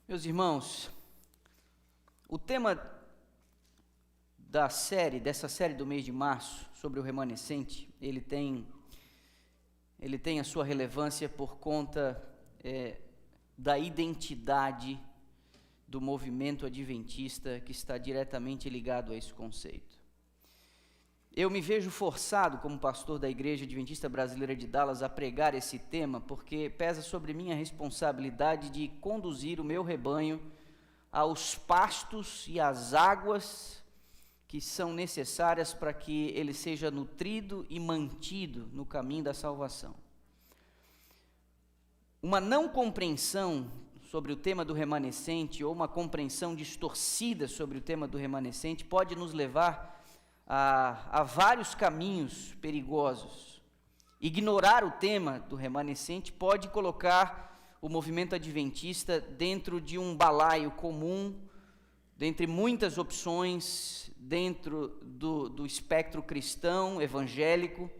Meus irmãos, o tema dessa série do mês de março, sobre o remanescente, ele tem a sua relevância por conta da identidade do movimento adventista que está diretamente ligado a esse conceito. Eu me vejo forçado, como pastor da Igreja Adventista Brasileira de Dallas, a pregar esse tema, porque pesa sobre mim a responsabilidade de conduzir o meu rebanho aos pastos e às águas que são necessárias para que ele seja nutrido e mantido no caminho da salvação. Uma não compreensão sobre o tema do remanescente, ou uma compreensão distorcida sobre o tema do remanescente, pode nos levar a vários caminhos perigosos. Ignorar o tema do remanescente pode colocar o movimento adventista dentro de um balaio comum, dentre muitas opções, dentro do espectro cristão, evangélico,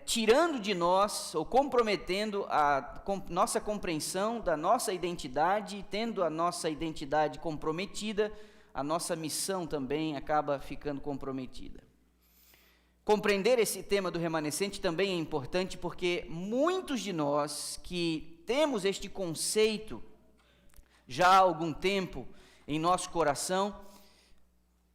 tirando de nós, ou comprometendo a nossa compreensão da nossa identidade, tendo a nossa identidade comprometida, a nossa missão também acaba ficando comprometida. Compreender esse tema do remanescente também é importante porque muitos de nós que temos este conceito já há algum tempo em nosso coração,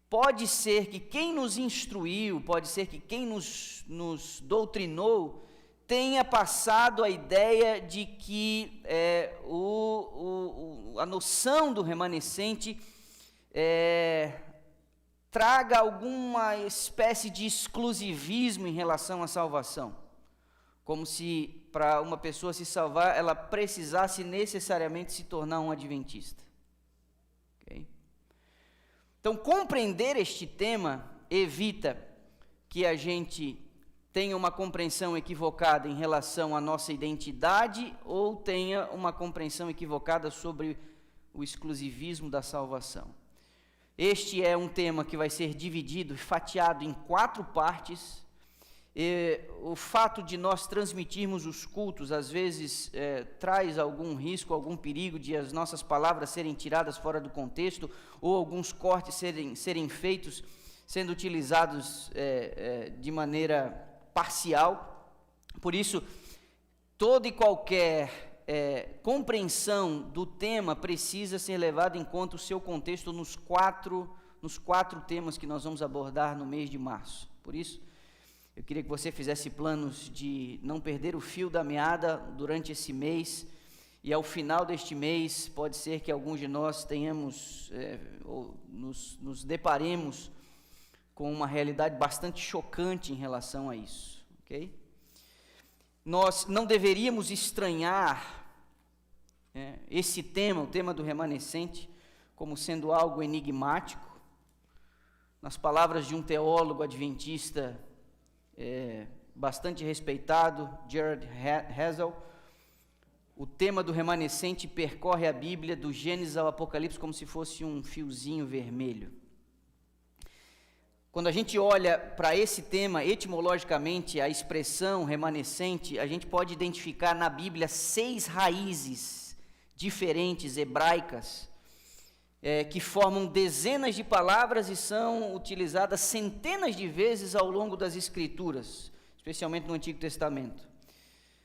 pode ser que quem nos instruiu, pode ser que quem nos doutrinou, tenha passado a ideia de que a noção do remanescente traga alguma espécie de exclusivismo em relação à salvação, como se para uma pessoa se salvar, ela precisasse necessariamente se tornar um adventista. Okay? Então, compreender este tema evita que a gente tenha uma compreensão equivocada em relação à nossa identidade ou tenha uma compreensão equivocada sobre o exclusivismo da salvação. Este é um tema que vai ser dividido, fatiado em 4 partes. O fato de nós transmitirmos os cultos, às vezes, traz algum risco, algum perigo de as nossas palavras serem tiradas fora do contexto, ou alguns cortes serem feitos, sendo utilizados de maneira parcial. Por isso, toda e qualquer compreensão do tema precisa ser levado em conta o seu contexto nos quatro temas que nós vamos abordar no mês de março. Por isso, eu queria que você fizesse planos de não perder o fio da meada durante esse mês, e ao final deste mês, pode ser que alguns de nós tenhamos, ou nos deparemos com uma realidade bastante chocante em relação a isso, ok? Nós não deveríamos estranhar esse tema, o tema do remanescente, como sendo algo enigmático. Nas palavras de um teólogo adventista bastante respeitado, Gerard Hazel, o tema do remanescente percorre a Bíblia do Gênesis ao Apocalipse como se fosse um fiozinho vermelho. Quando a gente olha para esse tema, etimologicamente, a expressão remanescente, a gente pode identificar na Bíblia 6 raízes diferentes, hebraicas, que formam dezenas de palavras e são utilizadas centenas de vezes ao longo das Escrituras, especialmente no Antigo Testamento.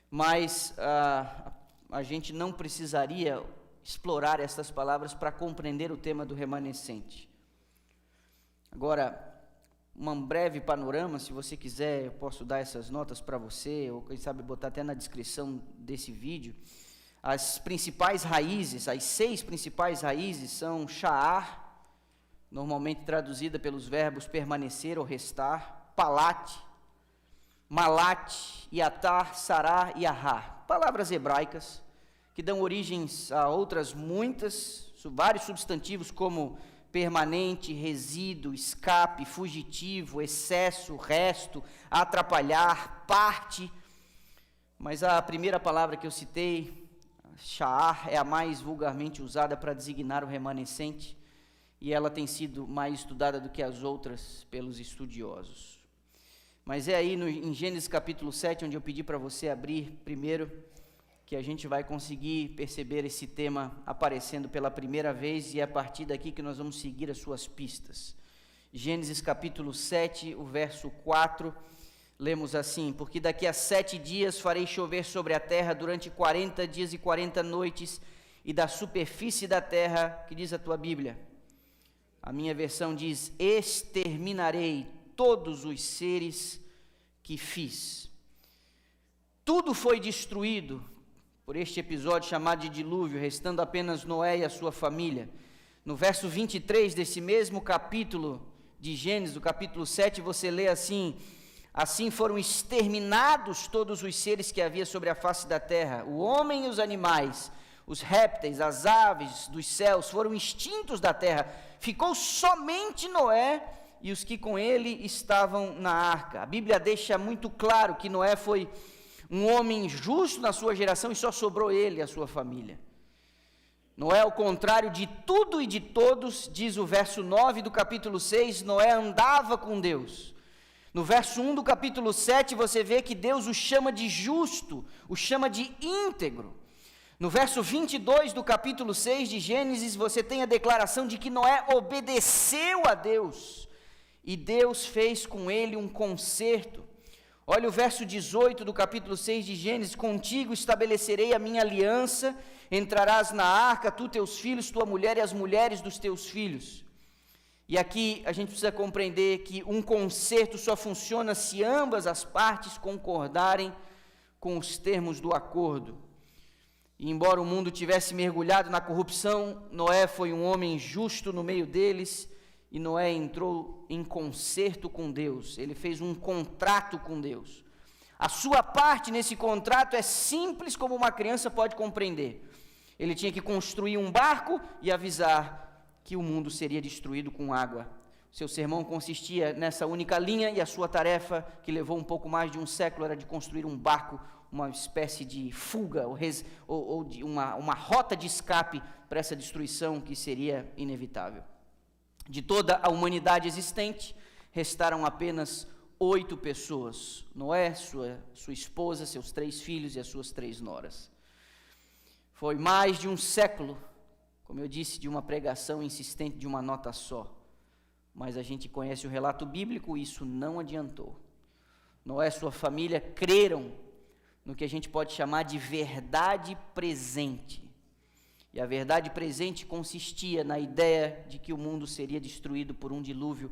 Mas a gente não precisaria explorar essas palavras para compreender o tema do remanescente. Agora, um breve panorama, se você quiser, eu posso dar essas notas para você, ou quem sabe botar até na descrição desse vídeo. As principais raízes, as 6 principais raízes são sha'ar, normalmente traduzida pelos verbos permanecer ou restar, palat, malat, yatar, sará e ahar. Palavras hebraicas que dão origens a outras muitas, vários substantivos como permanente, resíduo, escape, fugitivo, excesso, resto, atrapalhar, parte. Mas a primeira palavra que eu citei, sha'ar, é a mais vulgarmente usada para designar o remanescente, e ela tem sido mais estudada do que as outras pelos estudiosos. Mas é aí em Gênesis capítulo 7, onde eu pedi para você abrir primeiro, que a gente vai conseguir perceber esse tema aparecendo pela primeira vez, e é a partir daqui que nós vamos seguir as suas pistas. Gênesis capítulo 7, o verso 4, lemos assim: porque daqui a 7 dias farei chover sobre a terra durante 40 dias e 40 noites, e da superfície da terra, que diz a tua Bíblia? A minha versão diz: exterminarei todos os seres que fiz. Tudo foi destruído por este episódio chamado de dilúvio, restando apenas Noé e a sua família. No verso 23 desse mesmo capítulo de Gênesis, do capítulo 7, você lê assim: assim foram exterminados todos os seres que havia sobre a face da terra, o homem e os animais, os répteis, as aves dos céus foram extintos da terra, ficou somente Noé e os que com ele estavam na arca. A Bíblia deixa muito claro que Noé foi um homem justo na sua geração e só sobrou ele e a sua família. Noé, ao contrário de tudo e de todos, diz o verso 9 do capítulo 6, Noé andava com Deus. No verso 1 do capítulo 7, você vê que Deus o chama de justo, o chama de íntegro. No verso 22 do capítulo 6 de Gênesis, você tem a declaração de que Noé obedeceu a Deus, e Deus fez com ele um concerto. Olha o verso 18 do capítulo 6 de Gênesis: contigo estabelecerei a minha aliança, entrarás na arca, tu, teus filhos, tua mulher e as mulheres dos teus filhos. E aqui a gente precisa compreender que um concerto só funciona se ambas as partes concordarem com os termos do acordo. E embora o mundo tivesse mergulhado na corrupção, Noé foi um homem justo no meio deles, e Noé entrou em concerto com Deus, ele fez um contrato com Deus. A sua parte nesse contrato é simples como uma criança pode compreender. Ele tinha que construir um barco e avisar que o mundo seria destruído com água. Seu sermão consistia nessa única linha, e a sua tarefa, que levou um pouco mais de um século, era de construir um barco, uma espécie de fuga ou de uma rota de escape para essa destruição que seria inevitável. De toda a humanidade existente, restaram apenas 8 pessoas: Noé, sua esposa, seus 3 filhos e as suas 3 noras. Foi mais de um século, como eu disse, de uma pregação insistente de uma nota só. Mas a gente conhece o relato bíblico e isso não adiantou. Noé e sua família creram no que a gente pode chamar de verdade presente. E a verdade presente consistia na ideia de que o mundo seria destruído por um dilúvio.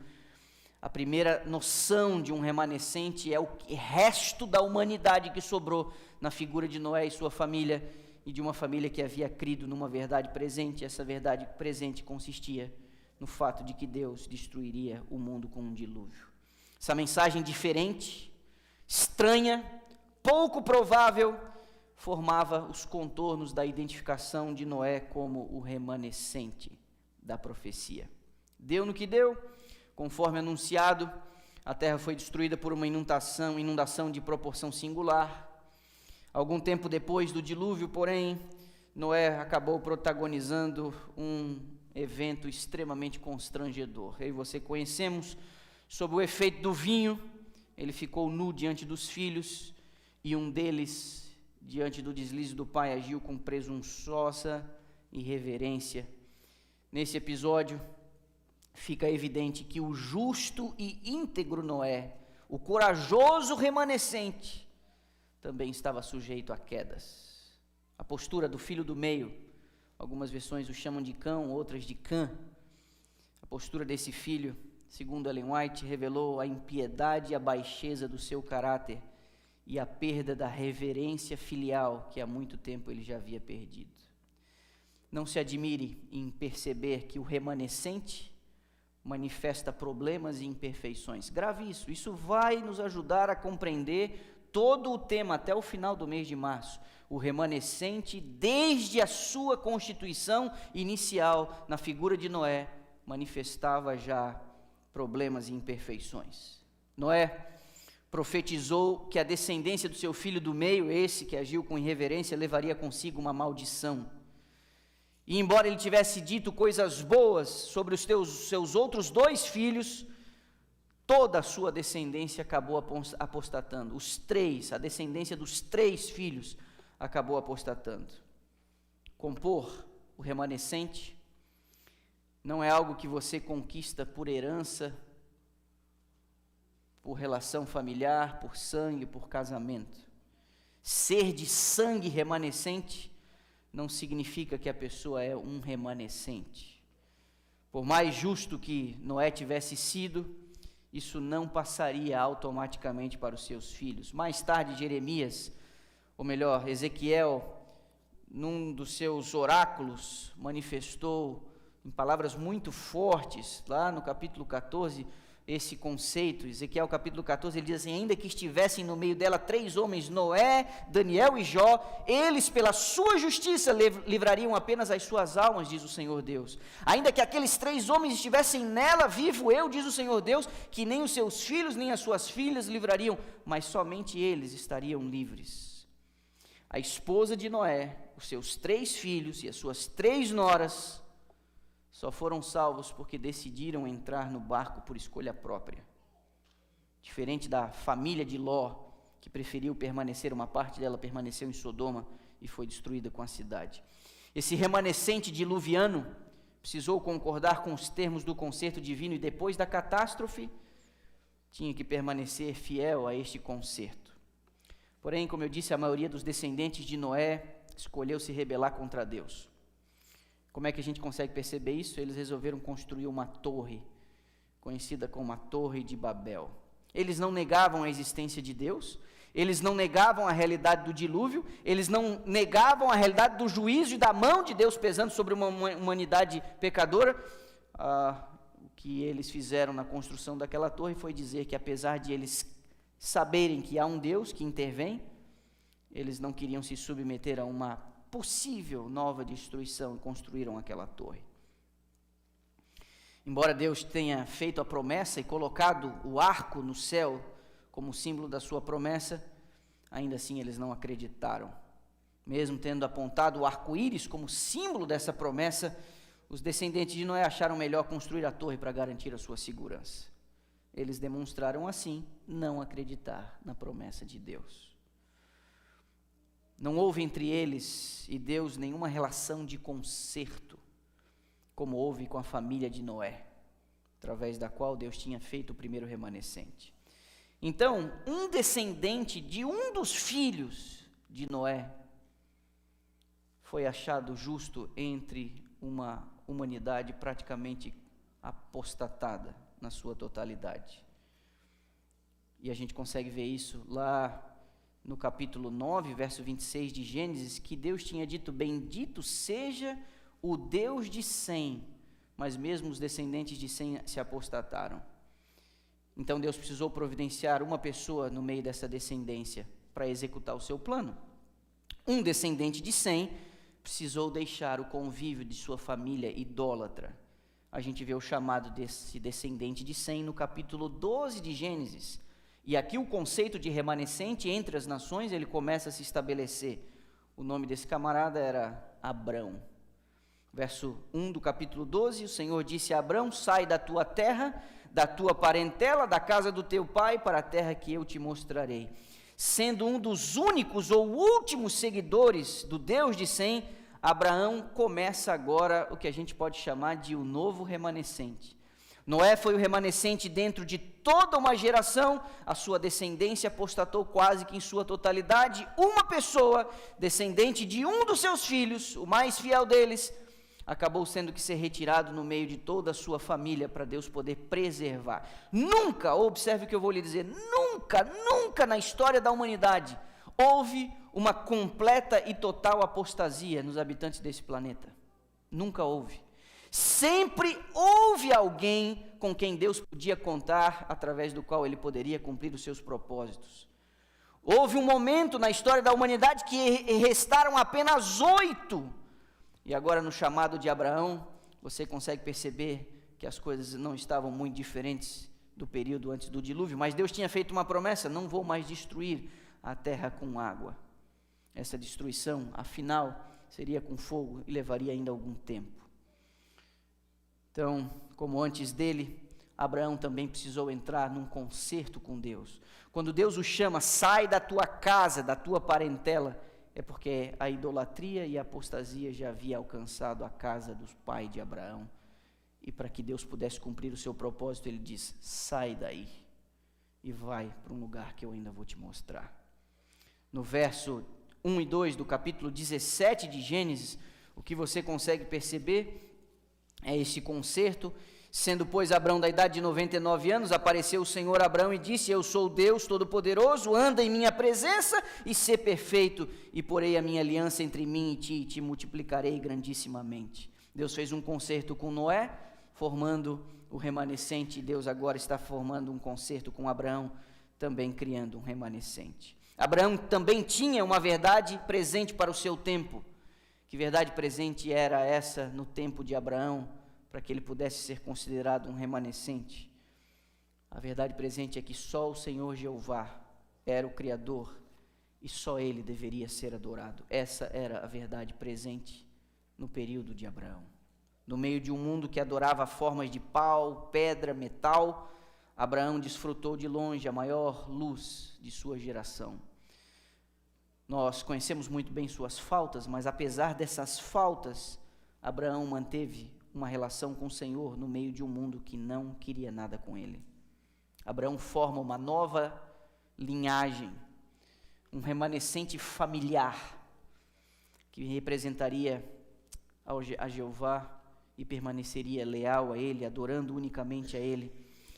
A primeira noção de um remanescente é o resto da humanidade que sobrou na figura de Noé e sua família, e de uma família que havia crido numa verdade presente. Essa verdade presente consistia no fato de que Deus destruiria o mundo com um dilúvio. Essa mensagem diferente, estranha, pouco provável, formava os contornos da identificação de Noé como o remanescente da profecia. Deu no que deu, conforme anunciado, a terra foi destruída por uma inundação de proporção singular. Algum tempo depois do dilúvio, porém, Noé acabou protagonizando um evento extremamente constrangedor. Eu e você conhecemos, sob o efeito do vinho, ele ficou nu diante dos filhos, e um deles, diante do deslize do pai, agiu com presunçosa irreverência. Nesse episódio, fica evidente que o justo e íntegro Noé, o corajoso remanescente, também estava sujeito a quedas. A postura do filho do meio, algumas versões o chamam de Cão, outras de Cã. A postura desse filho, segundo Ellen White, revelou a impiedade e a baixeza do seu caráter, e a perda da reverência filial que há muito tempo ele já havia perdido. Não se admire em perceber que o remanescente manifesta problemas e imperfeições. Grave isso, isso vai nos ajudar a compreender todo o tema até o final do mês de março. O remanescente, desde a sua constituição inicial, na figura de Noé, manifestava já problemas e imperfeições. Noé profetizou que a descendência do seu filho do meio, esse que agiu com irreverência, levaria consigo uma maldição. E embora ele tivesse dito coisas boas sobre os seus outros 2 filhos, toda a sua descendência acabou apostatando. Os 3, a descendência dos 3 filhos, acabou apostatando. Compor o remanescente não é algo que você conquista por herança, por relação familiar, por sangue, por casamento. Ser de sangue remanescente não significa que a pessoa é um remanescente. Por mais justo que Noé tivesse sido, isso não passaria automaticamente para os seus filhos. Mais tarde, Jeremias, ou melhor, Ezequiel, num dos seus oráculos, manifestou em palavras muito fortes, lá no capítulo 14, esse conceito. Ezequiel capítulo 14, ele diz assim: ainda que estivessem no meio dela 3 homens, Noé, Daniel e Jó, eles pela sua justiça livrariam apenas as suas almas, diz o Senhor Deus. Ainda que aqueles 3 homens estivessem nela, vivo eu, diz o Senhor Deus, que nem os seus filhos, nem as suas filhas livrariam, mas somente eles estariam livres. A esposa de Noé, os seus 3 filhos e as suas 3 noras, só foram salvos porque decidiram entrar no barco por escolha própria. Diferente da família de Ló, que preferiu permanecer, uma parte dela permaneceu em Sodoma e foi destruída com a cidade. Esse remanescente diluviano precisou concordar com os termos do concerto divino e depois da catástrofe, tinha que permanecer fiel a este concerto. Porém, como eu disse, a maioria dos descendentes de Noé escolheu se rebelar contra Deus. Como é que a gente consegue perceber isso? Eles resolveram construir uma torre, conhecida como a Torre de Babel. Eles não negavam a existência de Deus, eles não negavam a realidade do dilúvio, eles não negavam a realidade do juízo e da mão de Deus pesando sobre uma humanidade pecadora. O que eles fizeram na construção daquela torre foi dizer que, apesar de eles saberem que há um Deus que intervém, eles não queriam se submeter a uma possível nova destruição e construíram aquela torre. Embora Deus tenha feito a promessa e colocado o arco no céu como símbolo da sua promessa, ainda assim eles não acreditaram. Mesmo tendo apontado o arco-íris como símbolo dessa promessa, os descendentes de Noé acharam melhor construir a torre para garantir a sua segurança. Eles demonstraram assim não acreditar na promessa de Deus. Não houve entre eles e Deus nenhuma relação de conserto, como houve com a família de Noé, através da qual Deus tinha feito o primeiro remanescente. Então, um descendente de um dos filhos de Noé foi achado justo entre uma humanidade praticamente apostatada na sua totalidade. E a gente consegue ver isso lá no capítulo 9, verso 26 de Gênesis, que Deus tinha dito: bendito seja o Deus de Sem, mas mesmo os descendentes de Sem se apostataram. Então Deus precisou providenciar uma pessoa no meio dessa descendência para executar o seu plano. Um descendente de Sem precisou deixar o convívio de sua família idólatra. A gente vê o chamado desse descendente de Sem no capítulo 12 de Gênesis. E aqui o conceito de remanescente entre as nações, ele começa a se estabelecer. O nome desse camarada era Abrão. Verso 1 do capítulo 12, o Senhor disse a Abrão: sai da tua terra, da tua parentela, da casa do teu pai, para a terra que eu te mostrarei. Sendo um dos únicos ou últimos seguidores do Deus de Sem, Abraão começa agora o que a gente pode chamar de o novo remanescente. Noé foi o remanescente dentro de toda uma geração, a sua descendência apostatou quase que em sua totalidade. Uma pessoa, descendente de um dos seus filhos, o mais fiel deles, acabou sendo que ser retirado no meio de toda a sua família para Deus poder preservar. Nunca, observe o que eu vou lhe dizer, nunca na história da humanidade houve uma completa e total apostasia nos habitantes desse planeta. Nunca houve. Sempre houve alguém com quem Deus podia contar, através do qual ele poderia cumprir os seus propósitos. Houve um momento na história da humanidade que restaram apenas 8. E agora no chamado de Abraão, você consegue perceber que as coisas não estavam muito diferentes do período antes do dilúvio, mas Deus tinha feito uma promessa: não vou mais destruir a terra com água. Essa destruição, afinal, seria com fogo e levaria ainda algum tempo. Então, como antes dele, Abraão também precisou entrar num concerto com Deus. Quando Deus o chama: sai da tua casa, da tua parentela, é porque a idolatria e a apostasia já havia alcançado a casa do pai de Abraão. E para que Deus pudesse cumprir o seu propósito, ele diz: sai daí e vai para um lugar que eu ainda vou te mostrar. No verso 1 e 2 do capítulo 17 de Gênesis, o que você consegue perceber é esse concerto. Sendo, pois, Abrão da idade de 99 anos, apareceu o Senhor a Abrão e disse: eu sou Deus Todo-Poderoso, anda em minha presença e sê perfeito, e porei a minha aliança entre mim e ti, e te multiplicarei grandissimamente. Deus fez um concerto com Noé, formando o remanescente, e Deus agora está formando um concerto com Abraão, também criando um remanescente. Abraão também tinha uma verdade presente para o seu tempo. Que verdade presente era essa no tempo de Abraão, para que ele pudesse ser considerado um remanescente? A verdade presente é que só o Senhor Jeová era o Criador e só Ele deveria ser adorado. Essa era a verdade presente no período de Abraão. No meio de um mundo que adorava formas de pau, pedra, metal, Abraão desfrutou de longe a maior luz de sua geração. Nós conhecemos muito bem suas faltas, mas apesar dessas faltas, Abraão manteve uma relação com o Senhor no meio de um mundo que não queria nada com ele. Abraão forma uma nova linhagem, um remanescente familiar, que representaria a Jeová e permaneceria leal a Ele, adorando unicamente a Ele,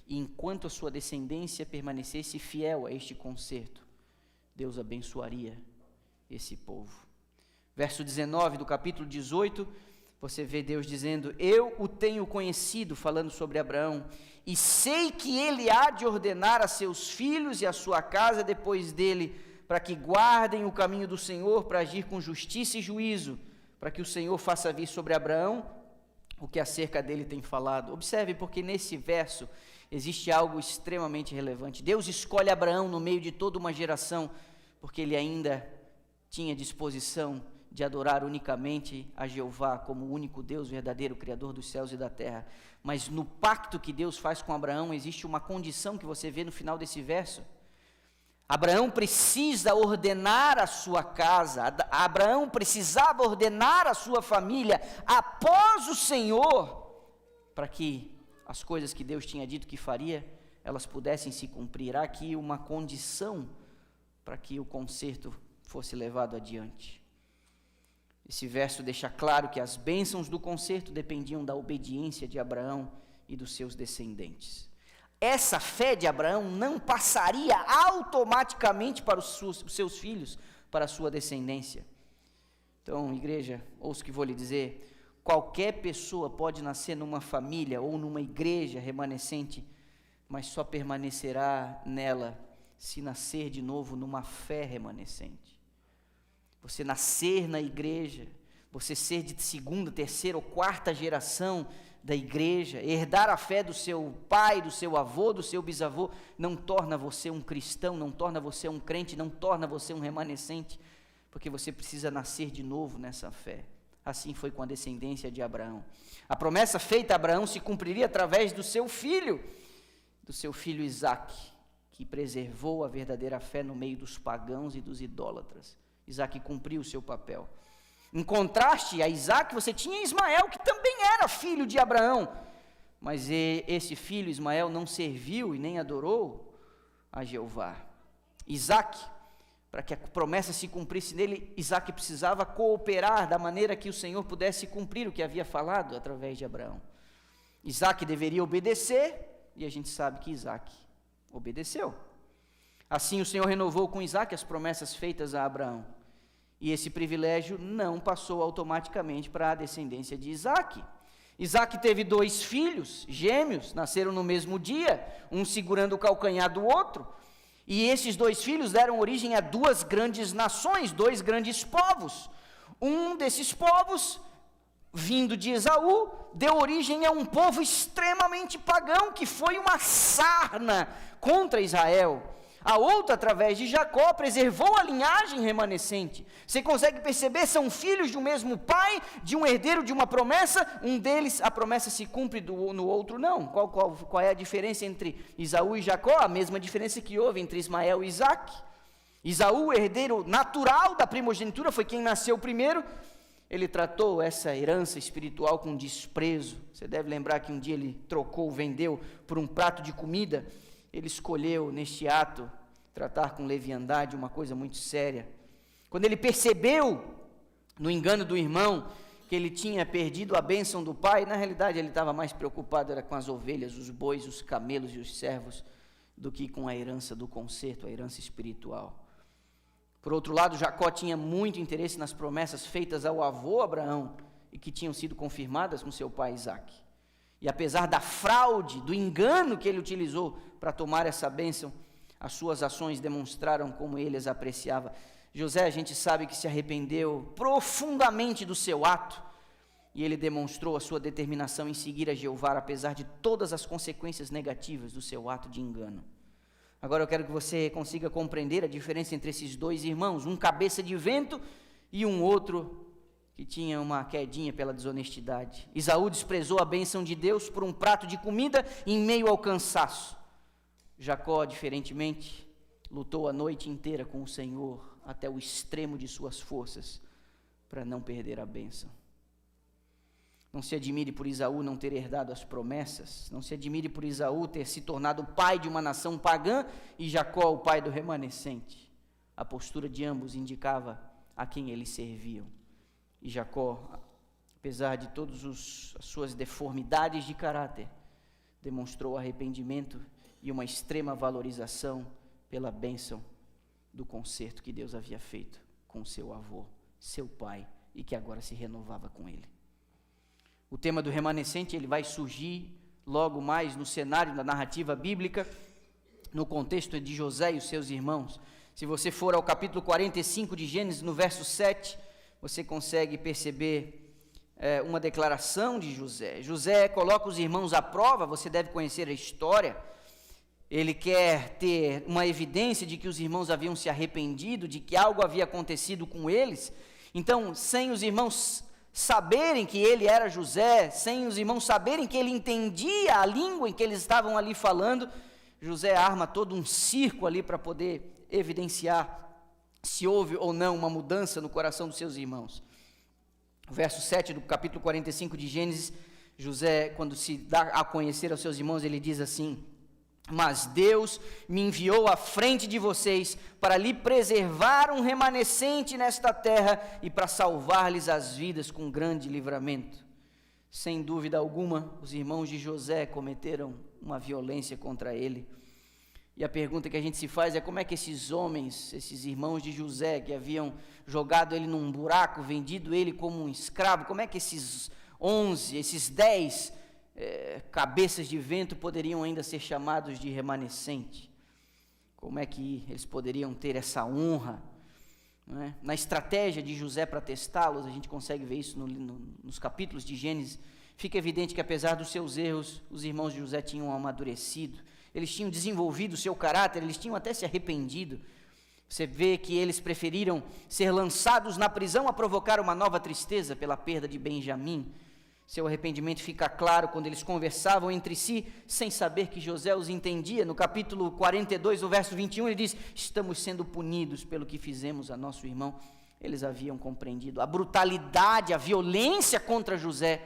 e enquanto a sua descendência permanecesse fiel a este concerto, Deus abençoaria esse povo. Verso 19 do capítulo 18, você vê Deus dizendo: eu o tenho conhecido, falando sobre Abraão, e sei que ele há de ordenar a seus filhos e a sua casa depois dele, para que guardem o caminho do Senhor, para agir com justiça e juízo, para que o Senhor faça vir sobre Abraão o que acerca dele tem falado. Observe, porque nesse verso existe algo extremamente relevante. Deus escolhe Abraão no meio de toda uma geração, porque ele ainda tinha disposição de adorar unicamente a Jeová como o único Deus verdadeiro, Criador dos céus e da terra. Mas no pacto que Deus faz com Abraão, existe uma condição que você vê no final desse verso. Abraão precisa ordenar a sua casa, Abraão precisava ordenar a sua família após o Senhor, para que as coisas que Deus tinha dito que faria, elas pudessem se cumprir. Há aqui uma condição para que o concerto fosse levado adiante. Esse verso deixa claro que as bênçãos do concerto dependiam da obediência de Abraão e dos seus descendentes. Essa fé de Abraão não passaria automaticamente para os seus filhos, para a sua descendência. Então, igreja, ouça o que vou lhe dizer: qualquer pessoa pode nascer numa família ou numa igreja remanescente, mas só permanecerá nela se nascer de novo numa fé remanescente. Você nascer na igreja, você ser de segunda, terceira ou quarta geração da igreja, herdar a fé do seu pai, do seu avô, do seu bisavô, não torna você um cristão, não torna você um crente, não torna você um remanescente, porque você precisa nascer de novo nessa fé. Assim foi com a descendência de Abraão. A promessa feita a Abraão se cumpriria através do seu filho Isaque, que preservou a verdadeira fé no meio dos pagãos e dos idólatras. Isaque cumpriu o seu papel. Em contraste a Isaque, você tinha Ismael, que também era filho de Abraão, mas esse filho, Ismael, não serviu e nem adorou a Jeová. Isaque, para que a promessa se cumprisse nele, Isaque precisava cooperar da maneira que o Senhor pudesse cumprir o que havia falado através de Abraão. Isaque deveria obedecer, e a gente sabe que Isaque obedeceu. Assim o Senhor renovou com Isaque as promessas feitas a Abraão. E esse privilégio não passou automaticamente para a descendência de Isaque. Isaque teve 2 filhos, gêmeos, nasceram no mesmo dia, um segurando o calcanhar do outro. E esses 2 filhos deram origem a 2 grandes nações, 2 grandes povos. Um desses povos, vindo de Esaú, deu origem a um povo extremamente pagão, que foi uma sarna contra Israel. A outra, através de Jacó, preservou a linhagem remanescente. Você consegue perceber? São filhos de um mesmo pai, de um herdeiro de uma promessa. Um deles, a promessa se cumpre, no outro não. Qual é a diferença entre Esaú e Jacó? A mesma diferença que houve entre Ismael e Isaque. Esaú, herdeiro natural da primogenitura, foi quem nasceu primeiro. Ele tratou essa herança espiritual com desprezo. Você deve lembrar que um dia ele trocou, vendeu por um prato de comida. Ele escolheu, neste ato, tratar com leviandade uma coisa muito séria. Quando ele percebeu, no engano do irmão, que ele tinha perdido a bênção do pai, na realidade ele estava mais preocupado era com as ovelhas, os bois, os camelos e os servos, do que com a herança do conserto, a herança espiritual. Por outro lado, Jacó tinha muito interesse nas promessas feitas ao avô Abraão e que tinham sido confirmadas com seu pai Isaque. E apesar da fraude, do engano que ele utilizou para tomar essa bênção, as suas ações demonstraram como ele as apreciava. José, a gente sabe que se arrependeu profundamente do seu ato, e ele demonstrou a sua determinação em seguir a Jeová, apesar de todas as consequências negativas do seu ato de engano. Agora eu quero que você consiga compreender a diferença entre esses dois irmãos, um cabeça de vento e um outro que tinha uma quedinha pela desonestidade. Esaú desprezou a bênção de Deus por um prato de comida em meio ao cansaço. Jacó, diferentemente, lutou a noite inteira com o Senhor até o extremo de suas forças para não perder a bênção. Não se admire por Esaú não ter herdado as promessas, não se admire por Esaú ter se tornado pai de uma nação pagã e Jacó o pai do remanescente. A postura de ambos indicava a quem eles serviam. E Jacó, apesar de todas as suas deformidades de caráter, demonstrou arrependimento e uma extrema valorização pela bênção do concerto que Deus havia feito com seu avô, seu pai, e que agora se renovava com ele. O tema do remanescente ele vai surgir logo mais no cenário da narrativa bíblica, no contexto de José e os seus irmãos. Se você for ao capítulo 45 de Gênesis, no verso 7, você consegue perceber uma declaração de José. José coloca os irmãos à prova, você deve conhecer a história. Ele quer ter uma evidência de que os irmãos haviam se arrependido, de que algo havia acontecido com eles. Então, sem os irmãos saberem que ele era José, sem os irmãos saberem que ele entendia a língua em que eles estavam ali falando, José arma todo um circo ali para poder evidenciar se houve ou não uma mudança no coração dos seus irmãos. O verso 7 do capítulo 45 de Gênesis, José, quando se dá a conhecer aos seus irmãos, ele diz assim: mas Deus me enviou à frente de vocês para lhe preservar um remanescente nesta terra e para salvar-lhes as vidas com grande livramento. Sem dúvida alguma, os irmãos de José cometeram uma violência contra ele. E a pergunta que a gente se faz é como é que esses homens, esses irmãos de José, que haviam jogado ele num buraco, vendido ele como um escravo, como é que esses 11, esses 10 cabeças de vento poderiam ainda ser chamados de remanescente? Como é que eles poderiam ter essa honra? Não é? Na estratégia de José para testá-los, a gente consegue ver isso nos capítulos de Gênesis. Fica evidente que apesar dos seus erros, os irmãos de José tinham amadurecido, eles tinham desenvolvido o seu caráter, eles tinham até se arrependido. Você vê que eles preferiram ser lançados na prisão a provocar uma nova tristeza pela perda de Benjamim. Seu arrependimento fica claro quando eles conversavam entre si, sem saber que José os entendia. No capítulo 42, no verso 21, ele diz: estamos sendo punidos pelo que fizemos a nosso irmão. Eles haviam compreendido a brutalidade, a violência contra José,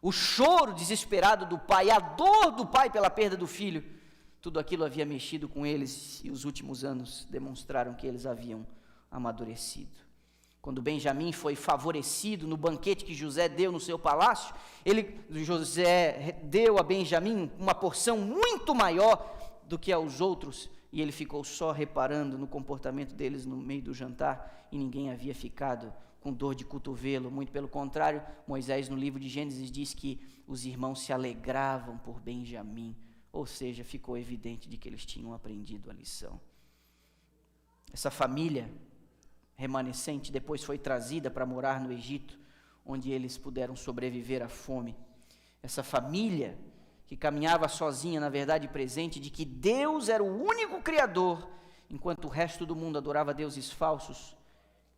o choro desesperado do pai, a dor do pai pela perda do filho. Tudo aquilo havia mexido com eles e os últimos anos demonstraram que eles haviam amadurecido. Quando Benjamim foi favorecido no banquete que José deu no seu palácio, José deu a Benjamim uma porção muito maior do que aos outros, e ele ficou só reparando no comportamento deles no meio do jantar, e ninguém havia ficado com dor de cotovelo. Muito pelo contrário, Moisés no livro de Gênesis diz que os irmãos se alegravam por Benjamim, ou seja, ficou evidente de que eles tinham aprendido a lição. Essa família remanescente depois foi trazida para morar no Egito, onde eles puderam sobreviver à fome. Essa família que caminhava sozinha, na verdade presente de que Deus era o único Criador, enquanto o resto do mundo adorava deuses falsos,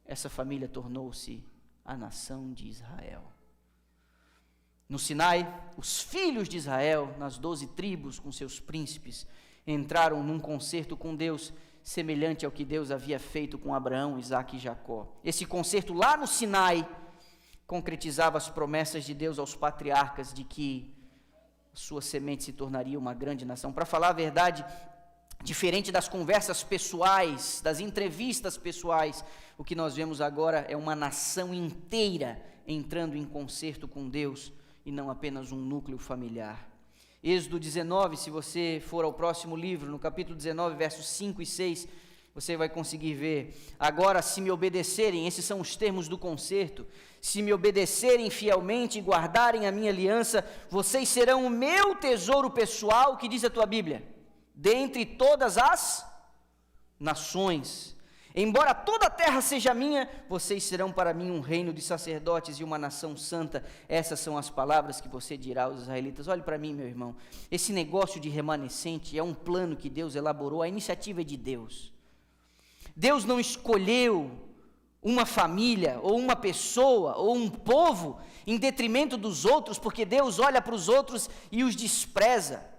essa família tornou-se a nação de Israel. No Sinai, os filhos de Israel, nas 12 tribos com seus príncipes, entraram num concerto com Deus, semelhante ao que Deus havia feito com Abraão, Isaque e Jacó. Esse concerto lá no Sinai concretizava as promessas de Deus aos patriarcas de que sua semente se tornaria uma grande nação. Para falar a verdade, diferente das conversas pessoais, das entrevistas pessoais, o que nós vemos agora é uma nação inteira entrando em concerto com Deus e não apenas um núcleo familiar. Êxodo 19, se você for ao próximo livro, no capítulo 19, versos 5 e 6, você vai conseguir ver: agora, se me obedecerem, esses são os termos do concerto, se me obedecerem fielmente e guardarem a minha aliança, vocês serão o meu tesouro pessoal, o que diz a tua Bíblia? Dentre todas as nações. Embora toda a terra seja minha, vocês serão para mim um reino de sacerdotes e uma nação santa. Essas são as palavras que você dirá aos israelitas. Olhe para mim, meu irmão, esse negócio de remanescente é um plano que Deus elaborou, a iniciativa é de Deus. Deus não escolheu uma família, ou uma pessoa, ou um povo, em detrimento dos outros, porque Deus olha para os outros e os despreza.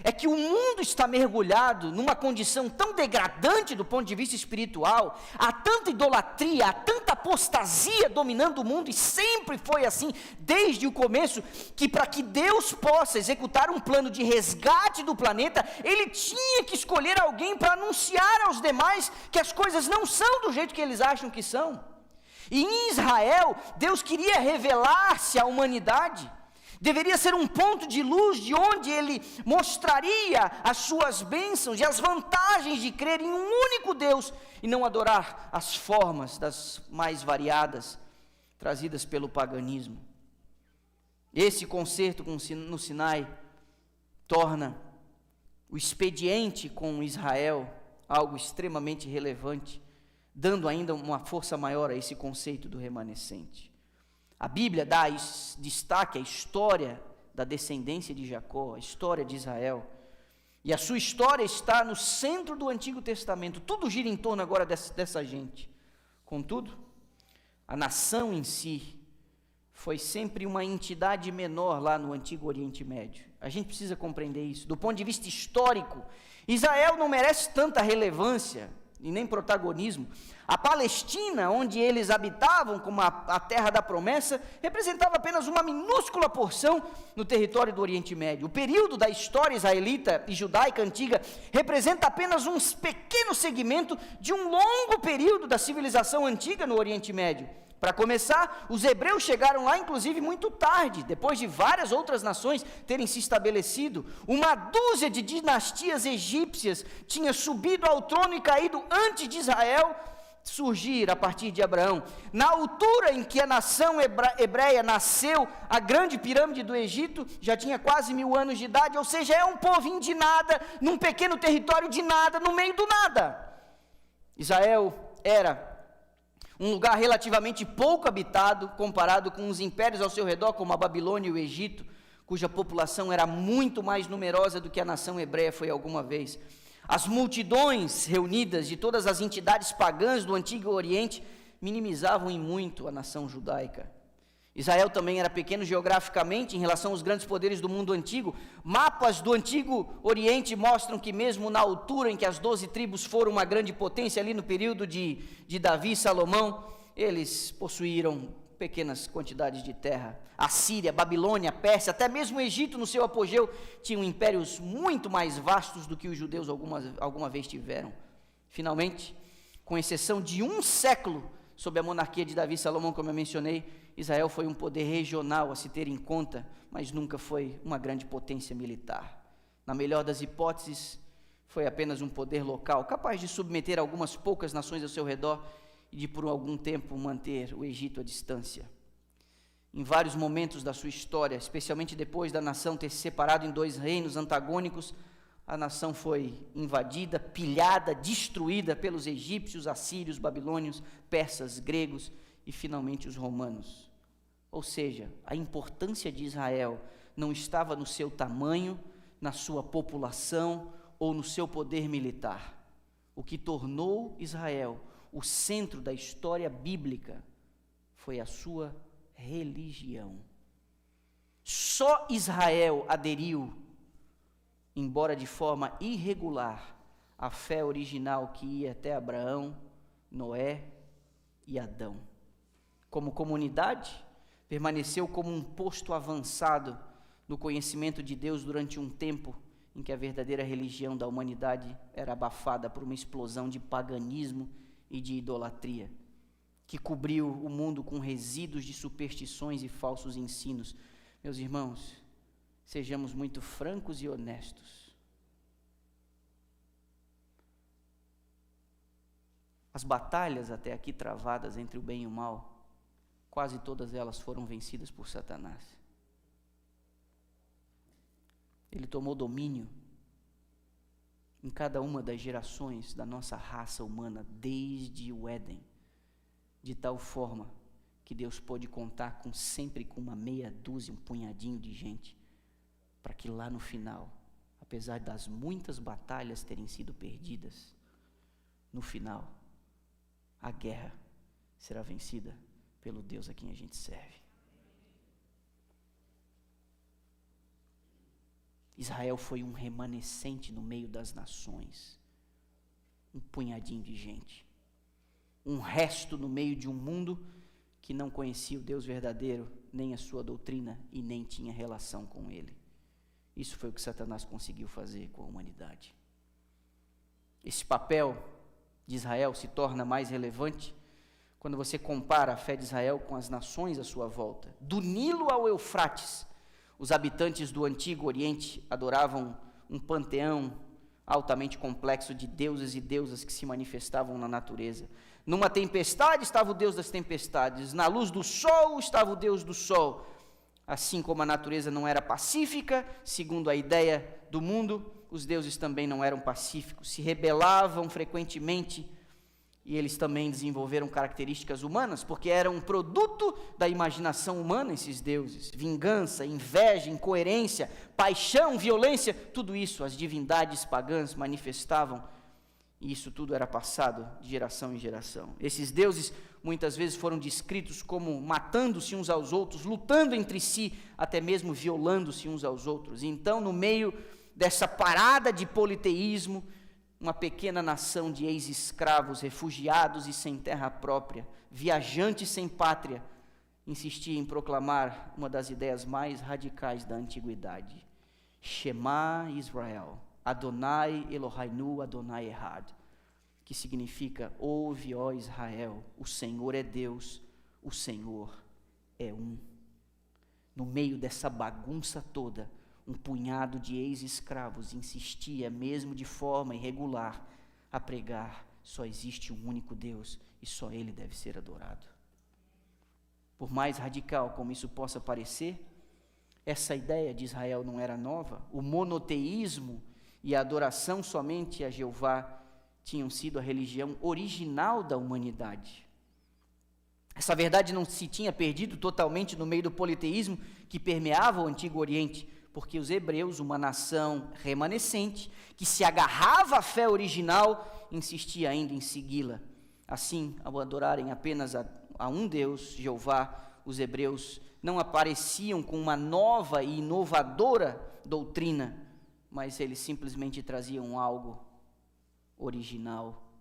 É que o mundo está mergulhado numa condição tão degradante do ponto de vista espiritual, há tanta idolatria, há tanta apostasia dominando o mundo, e sempre foi assim, desde o começo, que para que Deus possa executar um plano de resgate do planeta, Ele tinha que escolher alguém para anunciar aos demais que as coisas não são do jeito que eles acham que são. E em Israel, Deus queria revelar-se à humanidade. Deveria ser um ponto de luz de onde Ele mostraria as suas bênçãos e as vantagens de crer em um único Deus e não adorar as formas das mais variadas trazidas pelo paganismo. Esse concerto no Sinai torna o expediente com Israel algo extremamente relevante, dando ainda uma força maior a esse conceito do remanescente. A Bíblia dá destaque à história da descendência de Jacó, a história de Israel. E a sua história está no centro do Antigo Testamento. Tudo gira em torno agora dessa gente. Contudo, a nação em si foi sempre uma entidade menor lá no Antigo Oriente Médio. A gente precisa compreender isso. Do ponto de vista histórico, Israel não merece tanta relevância e nem protagonismo. A Palestina, onde eles habitavam, como a terra da promessa, representava apenas uma minúscula porção no território do Oriente Médio. O período da história israelita e judaica antiga representa apenas um pequeno segmento de um longo período da civilização antiga no Oriente Médio. Para começar, os hebreus chegaram lá, inclusive, muito tarde, depois de várias outras nações terem se estabelecido. Uma dúzia de dinastias egípcias tinha subido ao trono e caído antes de Israel surgir a partir de Abraão. Na altura em que a nação hebreia nasceu, a grande pirâmide do Egito já tinha quase 1000 anos de idade, ou seja, é um povinho de nada, num pequeno território de nada, no meio do nada. Israel era um lugar relativamente pouco habitado, comparado com os impérios ao seu redor, como a Babilônia e o Egito, cuja população era muito mais numerosa do que a nação hebreia foi alguma vez. As multidões reunidas de todas as entidades pagãs do Antigo Oriente minimizavam em muito a nação judaica. Israel também era pequeno geograficamente em relação aos grandes poderes do mundo antigo. Mapas do Antigo Oriente mostram que mesmo na altura em que as 12 tribos foram uma grande potência, ali no período de Davi e Salomão, eles possuíram pequenas quantidades de terra. A Síria, Babilônia, Pérsia, até mesmo o Egito no seu apogeu, tinham impérios muito mais vastos do que os judeus alguma vez tiveram. Finalmente, com exceção de um século sob a monarquia de Davi e Salomão, como eu mencionei, Israel foi um poder regional a se ter em conta, mas nunca foi uma grande potência militar. Na melhor das hipóteses, foi apenas um poder local, capaz de submeter algumas poucas nações ao seu redor e de por algum tempo manter o Egito à distância. Em vários momentos da sua história, especialmente depois da nação ter se separado em 2 reinos antagônicos, a nação foi invadida, pilhada, destruída pelos egípcios, assírios, babilônios, persas, gregos e finalmente os romanos. Ou seja, a importância de Israel não estava no seu tamanho, na sua população ou no seu poder militar. O que tornou Israel o centro da história bíblica foi a sua religião. Só Israel aderiu, embora de forma irregular, a fé original que ia até Abraão, Noé e Adão. Como comunidade, permaneceu como um posto avançado no conhecimento de Deus durante um tempo em que a verdadeira religião da humanidade era abafada por uma explosão de paganismo e de idolatria, que cobriu o mundo com resíduos de superstições e falsos ensinos. Meus irmãos, sejamos muito francos e honestos. As batalhas até aqui travadas entre o bem e o mal, quase todas elas foram vencidas por Satanás. Ele tomou domínio em cada uma das gerações da nossa raça humana, desde o Éden, de tal forma que Deus pôde contar sempre com uma meia dúzia, um punhadinho de gente, para que lá no final, apesar das muitas batalhas terem sido perdidas, no final, a guerra será vencida pelo Deus a quem a gente serve. Israel foi um remanescente no meio das nações, um punhadinho de gente, um resto no meio de um mundo que não conhecia o Deus verdadeiro, nem a sua doutrina e nem tinha relação com ele. Isso foi o que Satanás conseguiu fazer com a humanidade. Esse papel de Israel se torna mais relevante quando você compara a fé de Israel com as nações à sua volta. Do Nilo ao Eufrates, os habitantes do Antigo Oriente adoravam um panteão altamente complexo de deuses e deusas que se manifestavam na natureza. Numa tempestade estava o Deus das tempestades, na luz do sol estava o Deus do sol. Assim como a natureza não era pacífica, segundo a ideia do mundo, os deuses também não eram pacíficos, se rebelavam frequentemente, e eles também desenvolveram características humanas, porque eram um produto da imaginação humana, esses deuses. Vingança, inveja, incoerência, paixão, violência, tudo isso as divindades pagãs manifestavam, e isso tudo era passado de geração em geração. Esses deuses muitas vezes foram descritos como matando-se uns aos outros, lutando entre si, até mesmo violando-se uns aos outros. E então, no meio dessa parada de politeísmo, uma pequena nação de ex-escravos, refugiados e sem terra própria, viajantes sem pátria, insistia em proclamar uma das ideias mais radicais da antiguidade: Shema Israel, Adonai Eloheinu Adonai Echad, que significa: ouve, ó Israel, o Senhor é Deus, o Senhor é um. No meio dessa bagunça toda, um punhado de ex-escravos insistia, mesmo de forma irregular, a pregar: só existe um único Deus e só Ele deve ser adorado. Por mais radical como isso possa parecer, essa ideia de Israel não era nova. O monoteísmo e a adoração somente a Jeová tinham sido a religião original da humanidade. Essa verdade não se tinha perdido totalmente no meio do politeísmo que permeava o Antigo Oriente, porque os hebreus, uma nação remanescente, que se agarrava à fé original, insistia ainda em segui-la. Assim, ao adorarem apenas a um Deus, Jeová, os hebreus não apareciam com uma nova e inovadora doutrina, mas eles simplesmente traziam algo original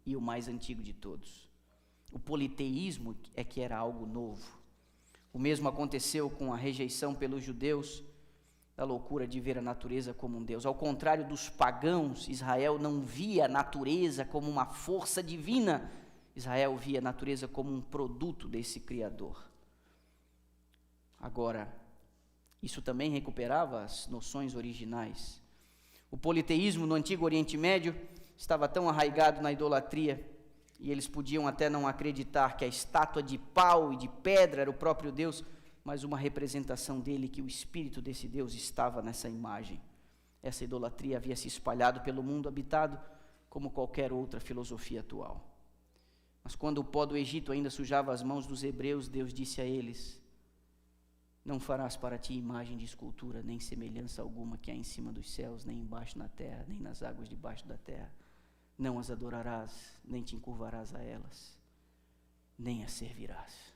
e o mais antigo de todos. O politeísmo é que era algo novo. O mesmo aconteceu com a rejeição pelos judeus da loucura de ver a natureza como um Deus. Ao contrário dos pagãos, Israel não via a natureza como uma força divina. Israel via a natureza como um produto desse Criador. Agora, isso também recuperava as noções originais. O politeísmo no Antigo Oriente Médio estava tão arraigado na idolatria, e eles podiam até não acreditar que a estátua de pau e de pedra era o próprio Deus, mas uma representação dele, que o espírito desse Deus estava nessa imagem. Essa idolatria havia se espalhado pelo mundo habitado, como qualquer outra filosofia atual. Mas quando o pó do Egito ainda sujava as mãos dos hebreus, Deus disse a eles: não farás para ti imagem de escultura, nem semelhança alguma que há em cima dos céus, nem embaixo na terra, nem nas águas debaixo da terra. Não as adorarás, nem te encurvarás a elas, nem as servirás.